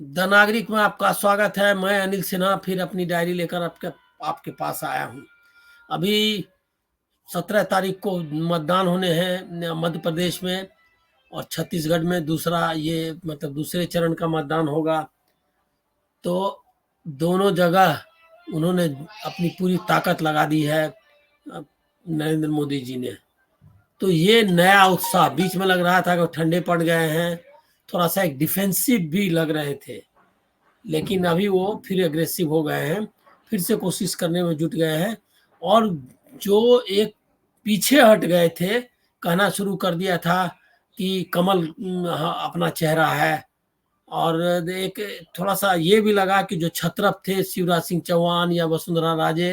The नागरिक में आपका स्वागत है। मैं अनिल सिन्हा फिर अपनी डायरी लेकर आपके आपके पास आया हूँ। अभी 17 तारीख को मतदान होने हैं मध्य प्रदेश में और छत्तीसगढ़ में दूसरा ये मतलब दूसरे चरण का मतदान होगा। तो दोनों जगह उन्होंने अपनी पूरी ताकत लगा दी है नरेंद्र मोदी जी ने। तो ये नया उत्साह बीच में लग रहा था कि ठंडे पड़ गए हैं, थोड़ा सा एक डिफेंसिव भी लग रहे थे, लेकिन अभी वो फिर एग्रेसिव हो गए हैं, फिर से कोशिश करने में जुट गए हैं। और जो एक पीछे हट गए थे, कहना शुरू कर दिया था कि कमल हाँ, अपना चेहरा है। और एक थोड़ा सा ये भी लगा कि जो छत्रप थे शिवराज सिंह चौहान या वसुंधरा राजे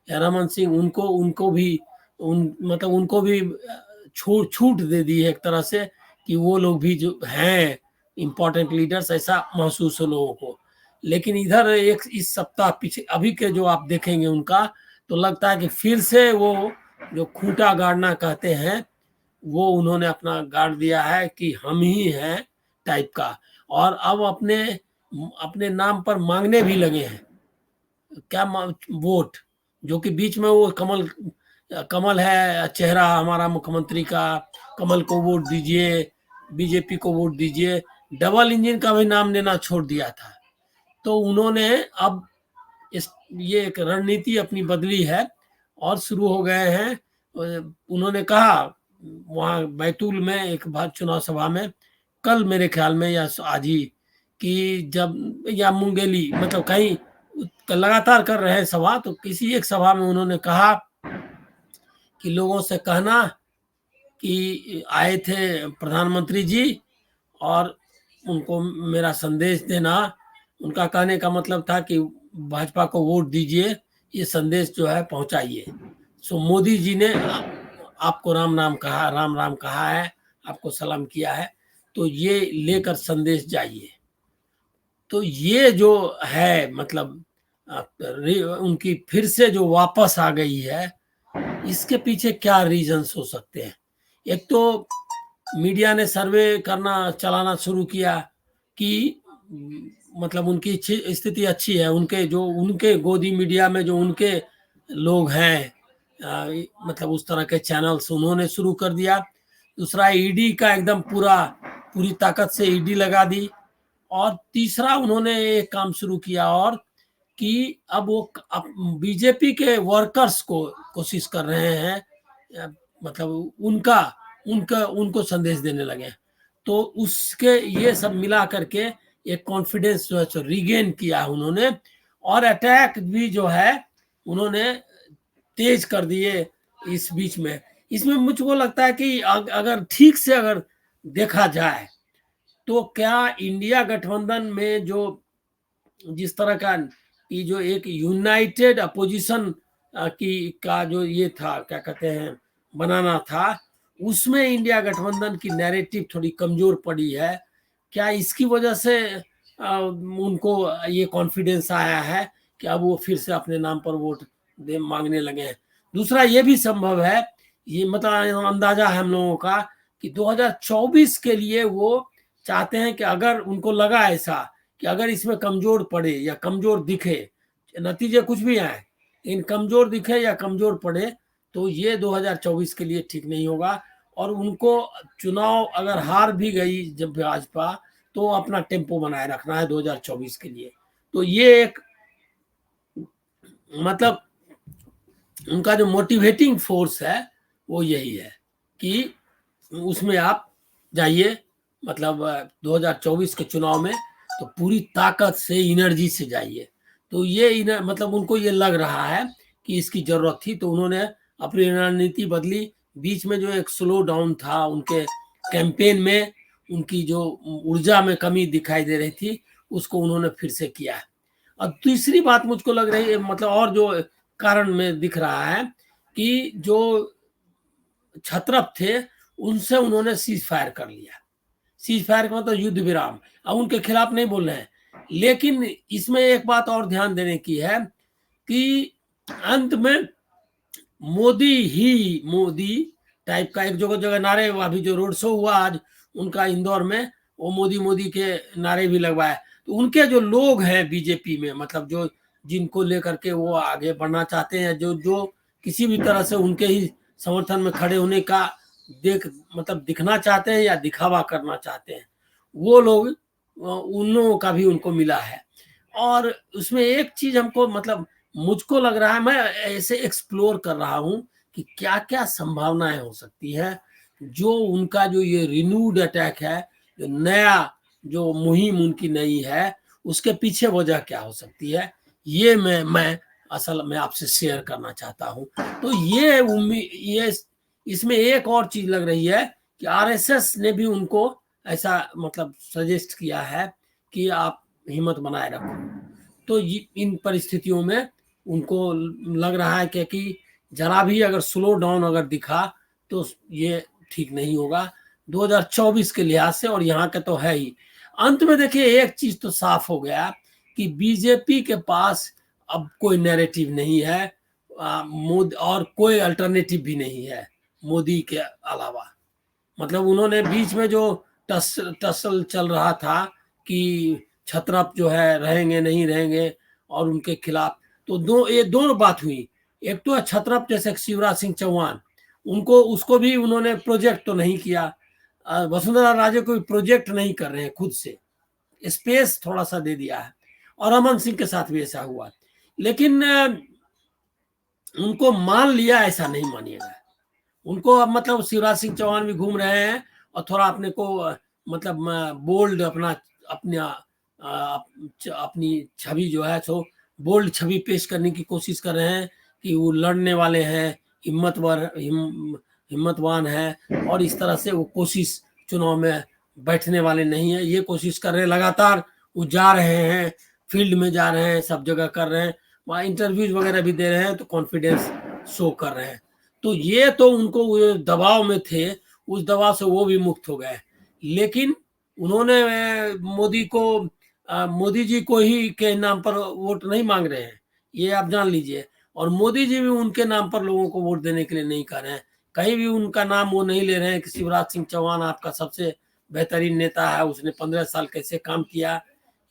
या रमन सिंह, उनको उनको भी उनको भी छूट छूट दे दी है एक तरह से कि वो लोग भी जो हैं इम्पोर्टेंट लीडर्स, ऐसा महसूस हो लोगों को। लेकिन इधर एक इस सप्ताह पीछे अभी के जो आप देखेंगे उनका, तो लगता है कि फिर से वो जो खूंटा गाड़ना कहते हैं वो उन्होंने अपना गाड़ दिया है कि हम ही हैं टाइप का। और अब अपने अपने नाम पर मांगने भी लगे हैं क्या वोट, जो कि बीच में वो कमल कमल है चेहरा हमारा मुख्यमंत्री का, कमल को वोट दीजिए, बीजेपी को वोट दीजिए, डबल इंजन का भी नाम लेना छोड़ दिया था। तो उन्होंने अब ये एक रणनीति अपनी बदली है और शुरू हो गए हैं। उन्होंने कहा वहाँ बैतूल में एक बार चुनाव सभा में, कल मेरे ख्याल में या आज ही, कि जब या मुंगेली मतलब कहीं लगातार कर रहे हैं सभा, तो किसी एक सभा में उन्होंने कहा कि लोगों से कहना कि आए थे प्रधानमंत्री जी और उनको मेरा संदेश देना। उनका कहने का मतलब था कि भाजपा को वोट दीजिए, ये संदेश जो है पहुंचाइए। सो मोदी जी ने आपको राम राम कहा है, आपको सलाम किया है, तो ये लेकर संदेश जाइए। तो ये जो है मतलब उनकी फिर से जो वापस आ गई है, इसके पीछे क्या रीजंस हो सकते हैं। एक तो मीडिया ने सर्वे करना चलाना शुरू किया कि मतलब उनकी स्थिति अच्छी है, उनके गोदी मीडिया में जो उनके लोग हैं, मतलब उस तरह के चैनल्स उन्होंने शुरू कर दिया। दूसरा ईडी का एकदम पूरी ताकत से ईडी लगा दी। और तीसरा उन्होंने एक काम शुरू किया और कि अब वो बीजेपी के वर्कर्स को कोशिश कर रहे हैं, मतलब उनका उनका उनको संदेश देने लगे। तो उसके ये सब मिला करके एक कॉन्फिडेंस जो है रिगेन किया उन्होंने। और अटैक भी जो है उन्होंने तेज कर दिए इस बीच में। इसमें मुझको लगता है कि अगर ठीक से अगर देखा जाए तो क्या इंडिया गठबंधन में जो जिस तरह का ये जो एक यूनाइटेड अपोजिशन की का जो ये था क्या कहते हैं बनाना था, उसमें इंडिया गठबंधन की नैरेटिव थोड़ी कमजोर पड़ी है। क्या इसकी वजह से उनको ये कॉन्फिडेंस आया है कि अब वो फिर से अपने नाम पर वोट दे मांगने लगे हैं। दूसरा ये भी संभव है, ये मतलब अंदाजा है हम लोगों का कि 2024 के लिए वो चाहते हैं कि अगर उनको लगा ऐसा कि अगर इसमें कमजोर पड़े या कमजोर दिखे, नतीजे कुछ भी आए, इन कमजोर दिखे या कमजोर पड़े, तो ये 2024 के लिए ठीक नहीं होगा। और उनको चुनाव अगर हार भी गई जब भाजपा, तो अपना टेम्पो बनाए रखना है 2024 के लिए। तो ये एक मतलब उनका जो मोटिवेटिंग फोर्स है वो यही है कि उसमें आप जाइए, मतलब 2024 के चुनाव में तो पूरी ताकत से एनर्जी से जाइए। तो ये मतलब उनको ये लग रहा है कि इसकी जरूरत थी, तो उन्होंने अपनी रणनीति बदली। बीच में जो एक स्लो डाउन था उनके कैंपेन में, उनकी जो ऊर्जा में कमी दिखाई दे रही थी, उसको उन्होंने फिर से किया है। और तीसरी बात मुझको लग रही है, मतलब और जो कारण में दिख रहा है कि जो छत्रप थे उनसे उन्होंने सीज फायर कर लिया। सीज फायर का मतलब युद्ध विराम, अब उनके खिलाफ नहीं बोल रहे हैं। लेकिन इसमें एक बात और ध्यान देने की है कि अंत में मोदी टाइप का एक जगह जगह नारे, अभी जो रोड शो हुआ आज उनका इंदौर में, वो मोदी मोदी के नारे भी लगवाए। तो उनके जो लोग हैं बीजेपी में, मतलब जो जिनको लेकर के वो आगे बढ़ना चाहते हैं, जो जो किसी भी तरह से उनके ही समर्थन में खड़े होने का देख मतलब दिखना चाहते हैं या दिखावा करना चाहते हैं, वो लोग उन लोगों का भी उनको मिला है। और उसमें एक चीज हमको मतलब मुझको लग रहा है, मैं ऐसे एक्सप्लोर कर रहा हूं कि क्या क्या संभावनाएं हो सकती है, जो उनका जो ये रिन्यूड अटैक है, जो नया जो मुहिम उनकी नई है, उसके पीछे वजह क्या हो सकती है, ये मैं असल में आपसे शेयर करना चाहता हूं। तो ये उम्मीद, ये इसमें एक और चीज लग रही है कि आरएसएस ने भी उनको ऐसा मतलब सजेस्ट किया है कि आप हिम्मत बनाए रखो। तो इन परिस्थितियों में उनको लग रहा है कि जरा भी अगर स्लो डाउन अगर दिखा तो ये ठीक नहीं होगा 2024 के लिहाज से, और यहाँ के तो है ही। अंत में देखिए एक चीज तो साफ हो गया कि बीजेपी के पास अब कोई नैरेटिव नहीं है, मोदी और कोई अल्टरनेटिव भी नहीं है मोदी के अलावा। मतलब उन्होंने बीच में जो टसल चल रहा था कि छत्रप जो है रहेंगे नहीं रहेंगे और उनके खिलाफ, तो ये दोनों बात हुई। एक तो छत्रप जैसे शिवराज सिंह चौहान, उनको उसको भी उन्होंने प्रोजेक्ट तो नहीं किया, वसुंधरा राजे को भी प्रोजेक्ट नहीं कर रहे हैं खुद से, स्पेस थोड़ा सा दे दिया है। और रमन सिंह के साथ भी ऐसा हुआ, लेकिन उनको मान लिया ऐसा नहीं मानिएगा। उनको अब मतलब शिवराज सिंह चौहान भी घूम रहे हैं और थोड़ा अपने को मतलब बोल्ड अपना अपना अपनी छवि जो है सो बोल्ड छवि पेश करने की कोशिश कर रहे हैं कि वो लड़ने वाले हैं, हिम्मतवान है, और इस तरह से वो कोशिश चुनाव में बैठने वाले नहीं है, ये कोशिश कर रहे हैं लगातार। वो जा रहे हैं, फील्ड में जा रहे हैं, सब जगह कर रहे हैं, वहाँ इंटरव्यूज वगैरह भी दे रहे हैं, तो कॉन्फिडेंस शो कर रहे हैं। तो ये तो उनको वो दबाव में थे, उस दबाव से वो भी मुक्त हो गए। लेकिन उन्होंने मोदी जी को ही के नाम पर वोट नहीं मांग रहे हैं, ये आप जान लीजिए। और मोदी जी भी उनके नाम पर लोगों को वोट देने के लिए नहीं कर रहे हैं, कहीं भी उनका नाम वो नहीं ले रहे हैं कि शिवराज सिंह चौहान आपका सबसे बेहतरीन नेता है, उसने 15 साल कैसे काम किया,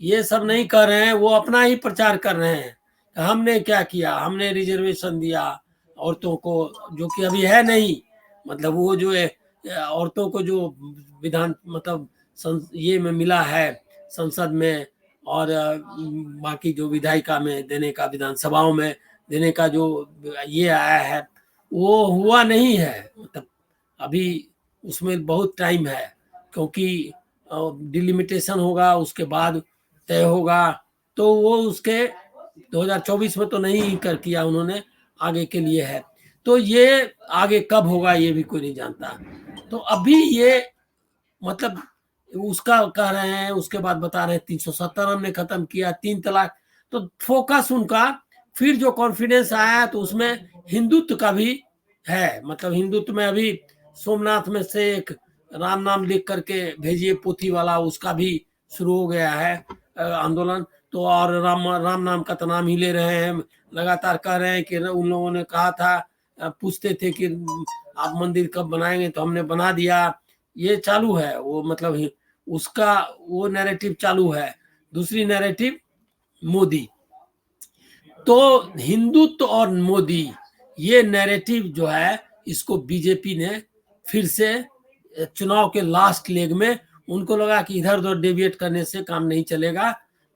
ये सब नहीं कर रहे हैं। वो अपना ही प्रचार कर रहे हैं, हमने क्या किया, हमने रिजर्वेशन दिया औरतों को, जो कि अभी है नहीं। मतलब वो जो है औरतों को जो विधान मतलब ये में मिला है संसद में, और बाकी जो विधायिका में देने का, विधानसभाओं में देने का जो ये आया है, वो हुआ नहीं है। मतलब अभी उसमें बहुत टाइम है, क्योंकि डिलिमिटेशन होगा, उसके बाद तय होगा। तो वो उसके 2024 में तो नहीं कर किया उन्होंने, आगे के लिए है। तो ये आगे कब होगा ये भी कोई नहीं जानता। तो अभी ये मतलब उसका कह रहे हैं, उसके बाद बता रहे हैं 370 हमने खत्म किया, 3 तलाक। तो फोकस उनका फिर जो कॉन्फिडेंस आया है, तो उसमें हिंदुत्व का भी है। मतलब हिंदुत्व में अभी सोमनाथ में से एक राम नाम लिख करके भेजिए पोथी वाला, उसका भी शुरू हो गया है आंदोलन। तो और राम नाम का तो नाम ही ले रहे हैं, लगातार कह रहे हैं कि उन लोगों ने कहा था, पूछते थे कि आप मंदिर कब बनाएंगे, तो हमने बना दिया। ये चालू है वो, मतलब उसका वो नैरेटिव चालू है। दूसरी नैरेटिव मोदी, तो हिंदुत्व और मोदी, ये नैरेटिव जो है इसको बीजेपी ने फिर से चुनाव के लास्ट लेग में, उनको लगा कि इधर उधर डेविएट करने से काम नहीं चलेगा,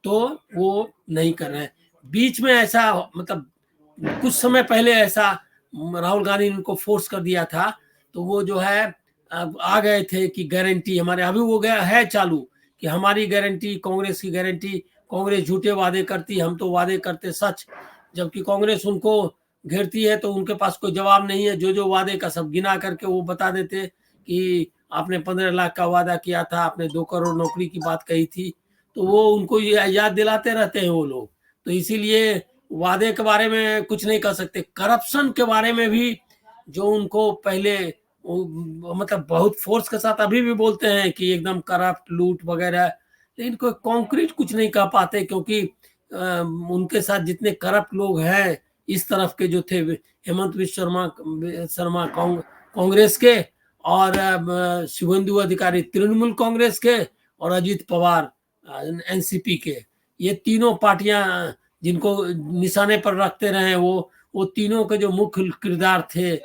तो वो नहीं कर रहे हैं। बीच में ऐसा मतलब कुछ समय पहले ऐसा राहुल गांधी ने उनको फोर्स कर दिया था, तो वो जो है आ गए थे कि गारंटी हमारे, अभी वो गया है चालू कि हमारी गारंटी, कांग्रेस की गारंटी, कांग्रेस झूठे वादे करती, हम तो वादे करते सच। जबकि कांग्रेस उनको घेरती है तो उनके पास कोई जवाब नहीं है, जो जो वादे का सब गिना करके वो बता देते कि आपने 15 लाख का वादा किया था, आपने 2 करोड़ नौकरी की बात कही थी। तो वो उनको याद दिलाते रहते हैं वो लोग। तो इसीलिए वादे के बारे में कुछ नहीं कर सकते। करप्शन के बारे में भी जो उनको पहले मतलब बहुत फोर्स के साथ अभी भी बोलते हैं कि एकदम करप्ट, लूट वगैरह, लेकिन कोई कॉन्क्रीट कुछ नहीं कह पाते, क्योंकि उनके साथ जितने करप्ट लोग हैं इस तरफ के जो थे, हेमंत विश्व शर्मा कांग्रेस के, और शुभेंदु अधिकारी तृणमूल कांग्रेस के, और अजीत पवार एनसीपी के, ये तीनों पार्टियां जिनको निशाने पर रखते रहे, वो तीनों के जो मुख्य किरदार थे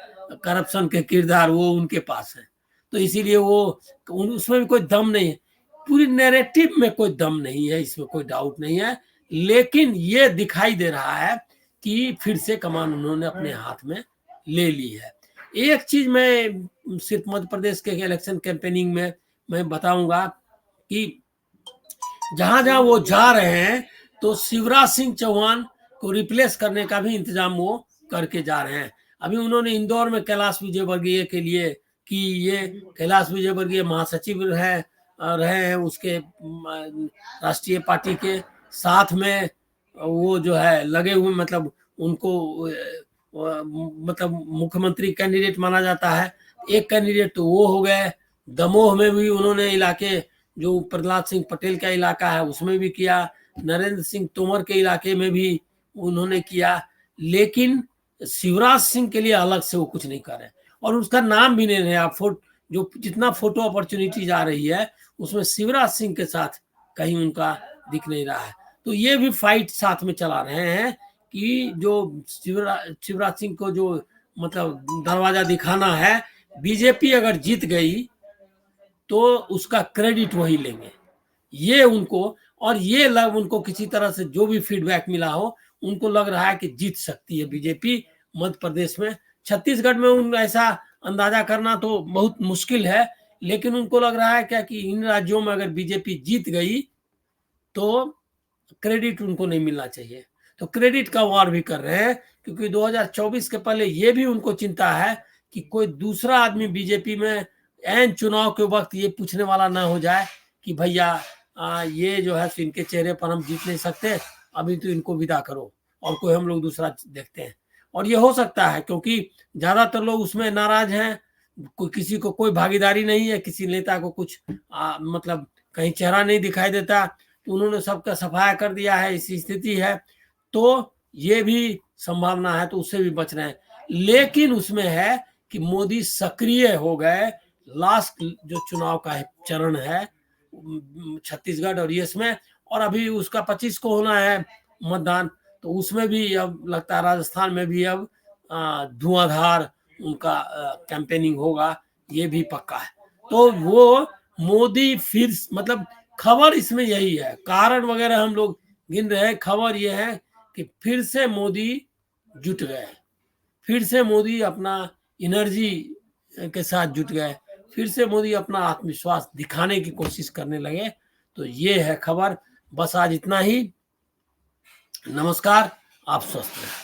करप्शन के किरदार, वो उनके पास है। तो इसीलिए वो उसमें भी कोई दम नहीं है, पूरी नैरेटिव में कोई दम नहीं है, इसमें कोई डाउट नहीं है। लेकिन ये दिखाई दे रहा है कि फिर से कमान उन्होंने अपने हाथ में ले ली है। एक चीज मैं सिर्फ मध्य प्रदेश के इलेक्शन कैंपेनिंग में मैं बताऊंगा कि जहां जहां वो जा रहे हैं तो शिवराज सिंह चौहान को रिप्लेस करने का भी इंतजाम वो करके जा रहे हैं। अभी उन्होंने इंदौर में कैलाश विजयवर्गीय के लिए कि ये कैलाश विजयवर्गीय महासचिव रहे हैं उसके राष्ट्रीय पार्टी के साथ में, वो जो है लगे हुए, मतलब उनको मतलब मुख्यमंत्री कैंडिडेट माना जाता है। एक कैंडिडेट तो वो हो गए, दमोह में भी उन्होंने इलाके जो प्रहलाद सिंह पटेल का इलाका है उसमें भी किया, नरेंद्र सिंह तोमर के इलाके में भी उन्होंने किया, लेकिन शिवराज सिंह के लिए अलग से वो कुछ नहीं कर रहे और उसका नाम भी नहीं है। आप जो जितना फोटो अपॉर्चुनिटी जा रही है उसमें शिवराज सिंह के साथ कहीं उनका दिख नहीं रहा है। तो ये भी फाइट साथ में चला रहे हैं कि जो शिवराज सिंह को जो मतलब दरवाजा दिखाना है, बीजेपी अगर जीत गई तो उसका क्रेडिट वही लेंगे ये उनको, और ये उनको किसी तरह से जो भी फीडबैक मिला हो उनको लग रहा है कि जीत सकती है बीजेपी मध्य प्रदेश में। छत्तीसगढ़ में उन ऐसा अंदाजा करना तो बहुत मुश्किल है, लेकिन उनको लग रहा है क्या कि इन राज्यों में अगर बीजेपी जीत गई तो क्रेडिट उनको नहीं मिलना चाहिए, तो क्रेडिट का वार भी कर रहे हैं। क्योंकि 2024 के पहले ये भी उनको चिंता है कि कोई दूसरा आदमी बीजेपी में एन चुनाव के वक्त ये पूछने वाला ना हो जाए कि भैया ये जो है इनके चेहरे पर हम जीत नहीं सकते, अभी तो इनको विदा करो और कोई हम लोग दूसरा देखते हैं। और ये हो सकता है क्योंकि ज्यादातर लोग उसमें नाराज हैं, कोई किसी को कोई भागीदारी नहीं है, किसी नेता को कुछ मतलब कहीं चेहरा नहीं दिखाई देता, तो उन्होंने सबका सफाया कर दिया है, ऐसी स्थिति है। तो ये भी संभावना है, तो उससे भी बच रहे हैं। लेकिन उसमें है कि मोदी सक्रिय हो गए, लास्ट जो चुनाव का चरण है छत्तीसगढ़ और ये इसमें, और अभी उसका 25 को होना है मतदान, तो उसमें भी अब लगता है राजस्थान में भी अब धुआंधार उनका कैंपेनिंग होगा, ये भी पक्का है। तो वो मोदी फिर मतलब खबर इसमें यही है, कारण वगैरह हम लोग गिन रहे हैं, खबर ये है कि फिर से मोदी जुट गए, फिर से मोदी अपना एनर्जी के साथ जुट गए, फिर से मोदी अपना आत्मविश्वास दिखाने की कोशिश करने लगे। तो ये है खबर। बस आज इतना ही। नमस्कार, आप स्वस्थ रहें।